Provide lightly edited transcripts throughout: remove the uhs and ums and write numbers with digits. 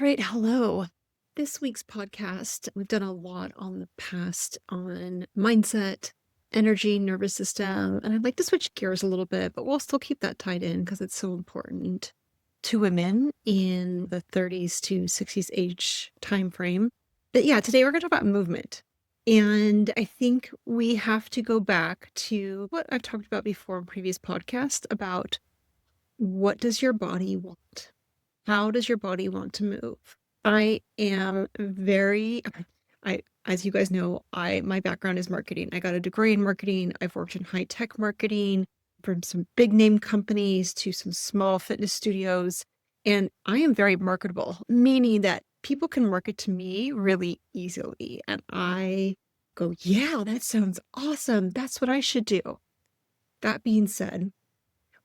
right, hello. This week's podcast, we've done a lot on the past on mindset, energy, nervous system, and I'd like to switch gears a little bit, but we'll still keep that tied in because it's so important to women in the 30s to 60s age time frame. But yeah, today we're going to talk about movement. And I think we have to go back to what I've talked about before in previous podcasts about what does your body want? How does your body want to move? I am as you guys know, my background is marketing. I got a degree in marketing. I've worked in high tech marketing from some big name companies to some small fitness studios. And I am very marketable, meaning that people can market to me really easily. And I go, yeah, that sounds awesome. That's what I should do. That being said,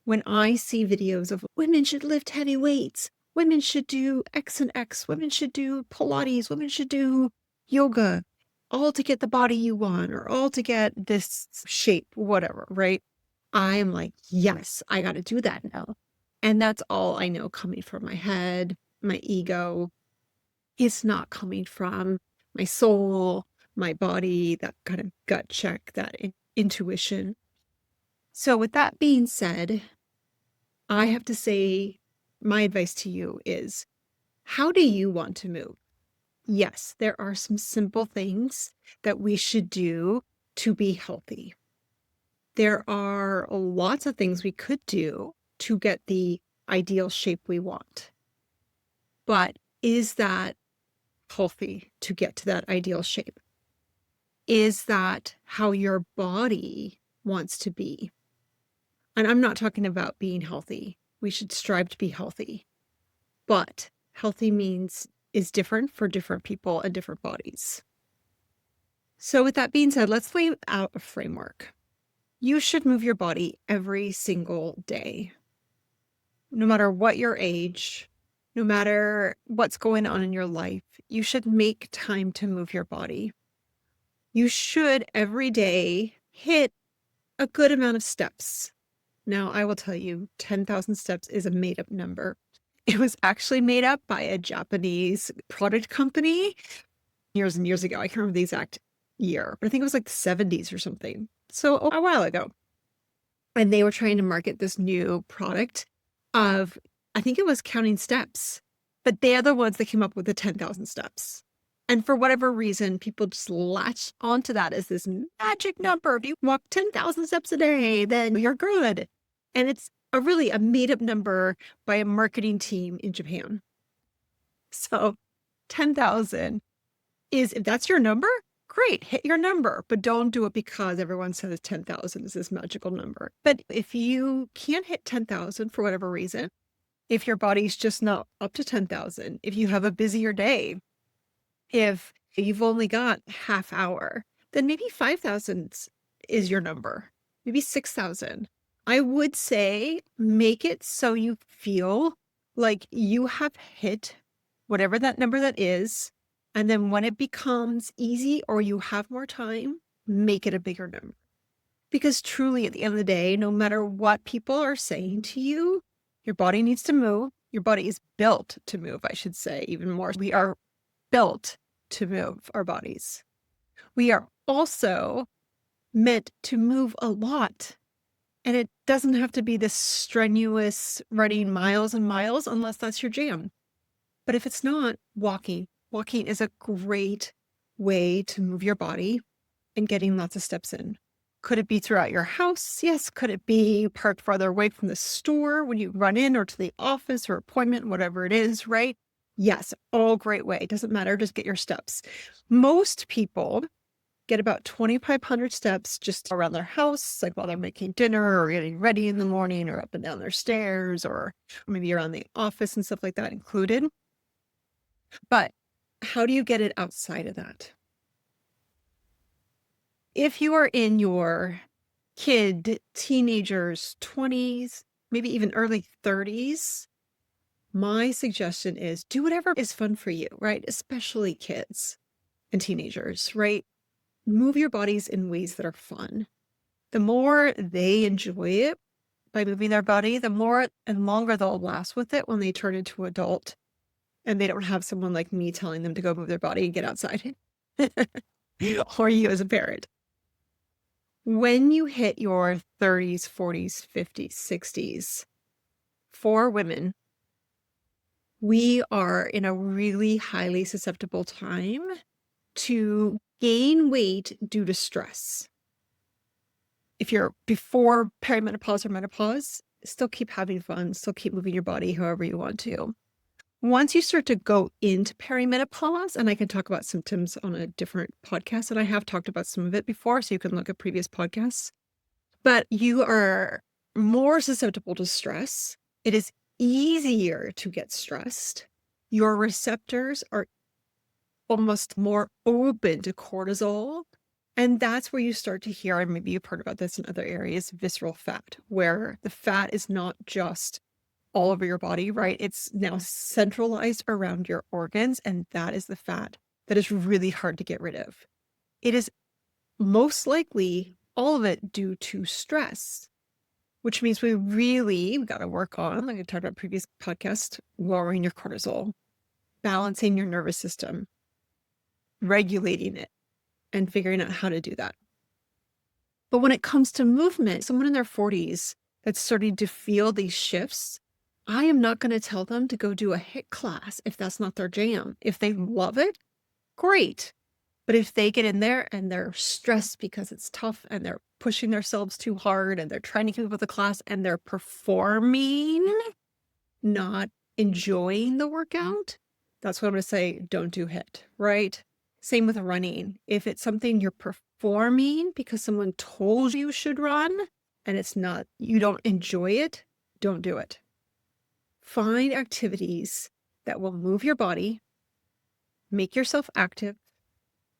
when I see videos of women should lift heavy weights, women should do X and X, women should do Pilates, women should do yoga, all to get the body you want or all to get this shape, whatever, right? I am like, yes, I got to do that now. And that's all I know coming from my head, my ego. It's not coming from my soul, my body, that kind of gut check, that intuition. So with that being said, I have to say, my advice to you is, how do you want to move? Yes, there are some simple things that we should do to be healthy. There are lots of things we could do to get the ideal shape we want. But is that healthy to get to that ideal shape? Is that how your body wants to be? And I'm not talking about being healthy. We should strive to be healthy. But healthy is different for different people and different bodies. So with that being said, let's lay out a framework. You should move your body every single day. No matter what your age, no matter what's going on in your life, you should make time to move your body. You should every day hit a good amount of steps. Now, I will tell you, 10,000 steps is a made-up number. It was actually made up by a Japanese product company years and years ago. I can't remember the exact year, but I think it was like the 70s or something. So a while ago. And they were trying to market this new product of, I think it was counting steps, but they're the ones that came up with the 10,000 steps. And for whatever reason, people just latch onto that as this magic number. If you walk 10,000 steps a day, then you're good. And it's really a made-up number by a marketing team in Japan. So 10,000 is, if that's your number, great, hit your number, but don't do it because everyone says 10,000 is this magical number. But if you can't hit 10,000 for whatever reason, if your body's just not up to 10,000, if you have a busier day, if you've only got half hour, then maybe 5,000 is your number, maybe 6,000. I would say make it so you feel like you have hit whatever that number that is. And then when it becomes easy or you have more time, make it a bigger number. Because truly, at the end of the day, no matter what people are saying to you, your body needs to move. Your body is built to move, I should say, even more. We are built to move our bodies. We are also meant to move a lot. And it doesn't have to be this strenuous running miles and miles unless that's your jam. But if it's not, walking is a great way to move your body and getting lots of steps in. Could it be throughout your house? Yes. Could it be parked farther away from the store when you run in or to the office or appointment, whatever it is, right? Yes, all great way. It doesn't matter. Just get your steps. Most people get about 2,500 steps just around their house, like while they're making dinner or getting ready in the morning or up and down their stairs or maybe around the office and stuff like that included. But how do you get it outside of that? If you are in your teenagers, 20s, maybe even early 30s, my suggestion is do whatever is fun for you, right? Especially kids and teenagers, right? Move your bodies in ways that are fun. The more they enjoy it by moving their body, the more and longer they'll last with it when they turn into adult and they don't have someone like me telling them to go move their body and get outside. Or you as a parent. When you hit your 30s, 40s, 50s, 60s, for women, we are in a really highly susceptible time to gain weight due to stress. If you're before perimenopause or menopause, still keep having fun, still keep moving your body however you want to. Once you start to go into perimenopause, and I can talk about symptoms on a different podcast, and I have talked about some of it before, so you can look at previous podcasts, but you are more susceptible to stress. It is easier to get stressed. Your receptors are almost more open to cortisol. And that's where you start to hear, and maybe you've heard about this in other areas, visceral fat, where the fat is not just all over your body, right? It's now centralized around your organs, and that is the fat that is really hard to get rid of. It is most likely all of it due to stress, which means we got to work on, like I talked about previous podcast, lowering your cortisol, balancing your nervous system, regulating it, and figuring out how to do that. But when it comes to movement, someone in their 40s that's starting to feel these shifts, I am not going to tell them to go do a HIIT class if that's not their jam. If they love it, great. But if they get in there and they're stressed because it's tough and they're pushing themselves too hard and they're trying to keep up with the class and they're performing, not enjoying the workout, that's what I'm going to say, don't do HIIT, right? Same with running. If it's something you're performing because someone told you should run and it's not, you don't enjoy it, don't do it. Find activities that will move your body, make yourself active,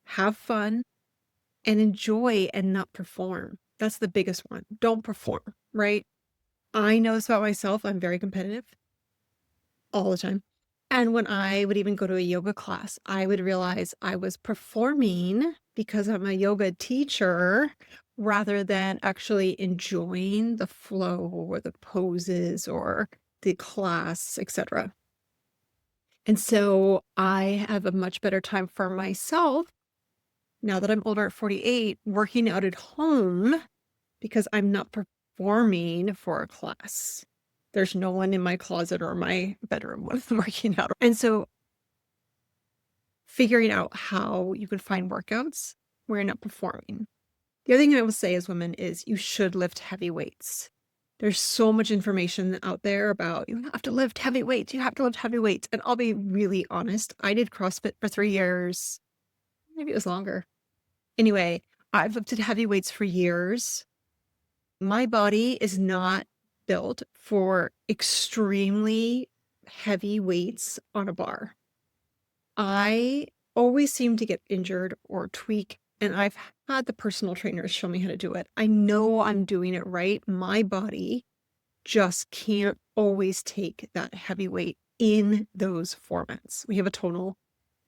have fun, and enjoy and not perform. That's the biggest one. Don't perform, right? I know this about myself. I'm very competitive all the time. And when I would even go to a yoga class, I would realize I was performing because I'm a yoga teacher rather than actually enjoying the flow or the poses or the class, etc. And so I have a much better time for myself now that I'm older at 48, working out at home because I'm not performing for a class. There's no one in my closet or my bedroom when I'm working out. And so figuring out how you can find workouts where you're not performing. The other thing I will say as women is you should lift heavy weights. There's so much information out there about you have to lift heavy weights. You have to lift heavy weights. And I'll be really honest. I did CrossFit for 3 years. Maybe it was longer. Anyway, I've lifted heavy weights for years. My body is not built for extremely heavy weights on a bar. I always seem to get injured or tweak, and I've had the personal trainers show me how to do it. I know I'm doing it right. My body just can't always take that heavy weight in those formats. We have a tonal,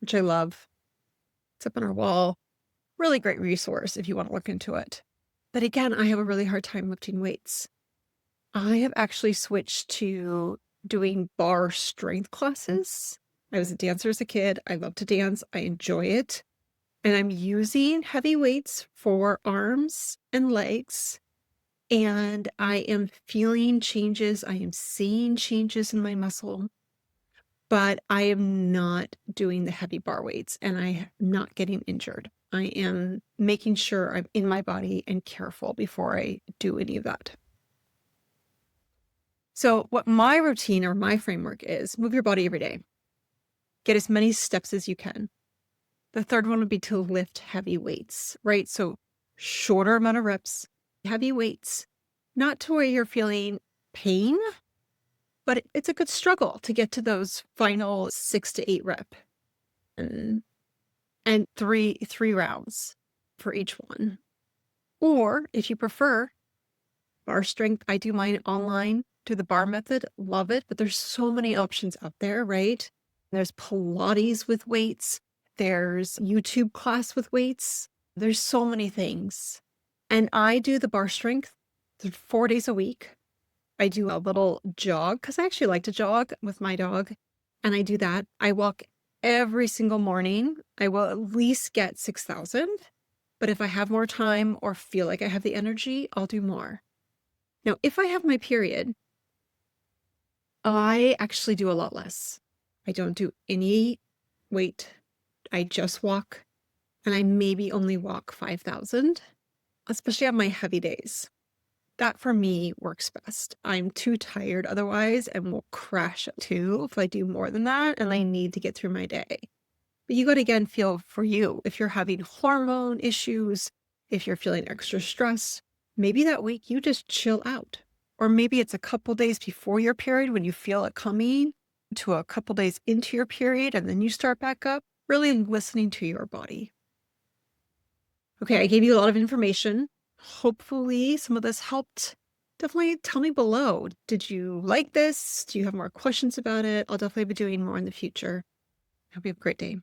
which I love. It's up on our wall. Really great resource if you want to look into it. But again, I have a really hard time lifting weights. I have actually switched to doing bar strength classes. I was a dancer as a kid. I love to dance. I enjoy it. And I'm using heavy weights for arms and legs. And I am feeling changes. I am seeing changes in my muscle. But I am not doing the heavy bar weights and I'm not getting injured. I am making sure I'm in my body and careful before I do any of that. So what my routine or my framework is, move your body every day. Get as many steps as you can. The third one would be to lift heavy weights, right? So shorter amount of reps, heavy weights, not to where you're feeling pain, but it's a good struggle to get to those final 6 to 8 rep. And three rounds for each one. Or if you prefer bar strength, I do mine online, do the bar method, love it, but there's so many options out there, right? There's Pilates with weights. There's YouTube class with weights. There's so many things. And I do the bar strength 4 days a week. I do a little jog because I actually like to jog with my dog. and I do that. I walk every single morning. I will at least get 6,000. But if I have more time or feel like I have the energy, I'll do more. Now, if I have my period, I actually do a lot less. I don't do any weight. I just walk, and I maybe only walk 5,000, especially on my heavy days. That for me works best. I'm too tired otherwise and will crash too if I do more than that, and I need to get through my day. But you got to again feel for you. If you're having hormone issues, if you're feeling extra stressed, maybe that week you just chill out. Or maybe it's a couple days before your period when you feel it coming to a couple days into your period and then you start back up, really listening to your body. Okay, I gave you a lot of information. Hopefully some of this helped. Definitely tell me below. Did you like this? Do you have more questions about it? I'll definitely be doing more in the future. Hope you have a great day.